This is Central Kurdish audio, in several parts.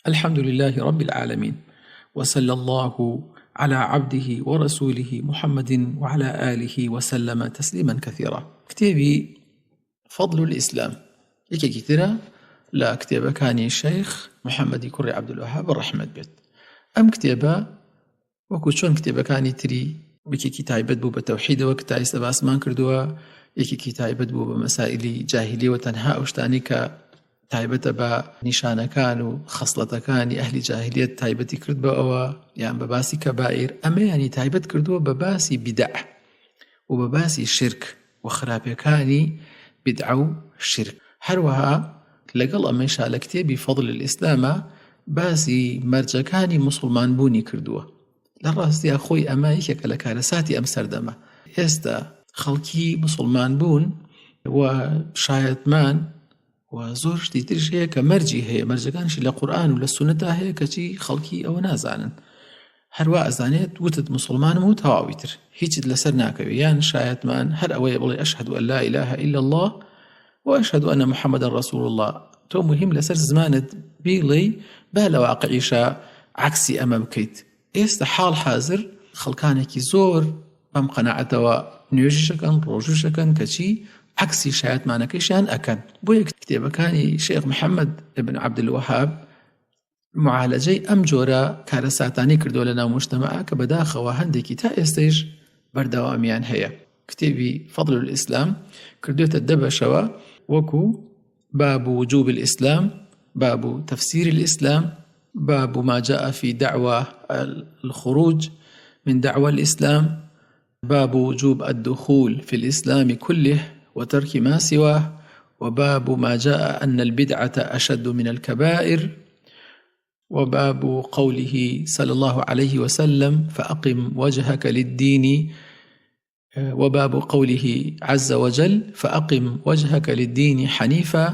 الحمد لله رب العالمين، وصلى الله على عبده ورسوله محمد وعلى آله وسلم تسليما كثيرا. كتابي فضل الإسلام يكي كتيرا لا كتابة كان الشيخ محمد كري عبد الوهاب الرحمة بيت. أم كتابة وكو شون كتابة كان تري بكي كتاب بدبو بتوحيد وكتاب سباس مان كردوا يكي كتاب بدبو بمسائل جاهلية وتنهاء وشتانيك تایبەتە بە نیشانەکان و خەسڵەتەکانی ئەهلی جاهلیەت تایبەتی کرد بە ئەوە یان بە باسی کەبائیر، ئەمەیانی تایبەت کردووە بە باسی بیدع و بە باسی شرک و خراپەکانی بیدع و شرک. هەروەها لەگەڵ ئەمەیشا لە کتێبی فەضل الئیسلامە باسی مەرجەکانی موسڵمان بوونی کردووە. لە ڕاستیە خۆی ئەمە یەکێکە لە کارەساتی ئەم سەردەمە. ئێستا خەڵکی موسڵمان بوون و شایەتمان و زۆر شتی ترش هەیە کە مەرجی هەیە، مەرجەکانشی لە قورئان و لە سونەتا هەیە کەچی خەڵکی ئەوە نازانن. هەروە ئەزانێت وتت مسلمانم و تەواوی تر هیچت لەسەر ناکەوێ، یان شایەتمان هەر ئەوەیە بڵێ ئەشهەدو ئەن لا ئیلاهە ئیلا الله و ئەشهەدو ئەنە محەممەدەن ڕەسوول الله. تۆ مهم لەسەر زمانت بیڵێی با لە واقعیشە عکسی ئەمە بکەیت. ئێستا حاڵ حازر خەڵکانێکی زۆر بەم قەناعەتەوە نوێژیشەکەن ڕۆژوشەکەن کەچی عکسی شایەتمانەکەیشیان ئەکەن. بۆیە کتێبەکانی شێخ محەممەد ابن عەبدولوەهاب معالەجەی ئەم جۆرە کارەساتانی کردووە لە ناو موجتەمەعە کە بەداخەوە هەندێکی تا ئێستەیش بەردەوامیان هەیە. کتێبی فەضل الئیسلام کردوێتە دە بەشەوە، وەکو باب وجوب الإسلام، باب تفسير الإسلام، باب ما جاء في دعوى الخروج من دعوى الإسلام، باب وجوب الدخول في الإسلام كله وترك ما سواه، وباب ما جاء أن البدعة أشد من الكبائر، وباب قوله صلى الله عليه وسلم فأقم وجهك للدين، وباب قوله عز وجل فأقم وجهك للدين حنيفا،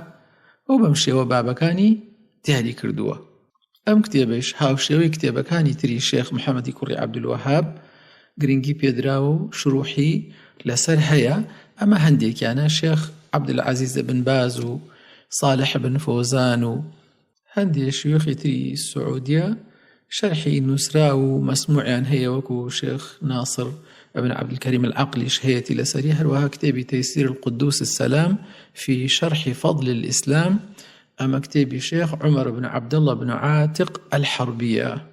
وبمشي وبابكاني تهدي كردوه. ئەم کتێبەش هاوشێوەی کتێبەکانی تری شێخ محەممەدی کوڕی عەبدولوەهاب گرنگی پێدراوە و شروحی لەسەر هەیە. ئەمە هەندێکیانە شێخ عەبدولعەزیز بن باز و صالح بن فۆزان و هەندێک شیوخی تری سعودیە شەرحی نووسرا و مەسموعیان هەیە، وەکو شێخ ناصر ابن عەبدولکەریم العەقلیش هەیەتی لەسەری. هەروەها کتێبی تەیسیر القدوس السلام في شرح فضل الإسلام، أما كتابي شيخ عمر بن عبد الله بن عاتق الحربية.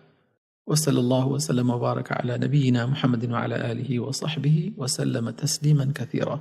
وصلى الله وسلم وبارك على نبينا محمد وعلى آله وصحبه وسلم تسليما كثيرا.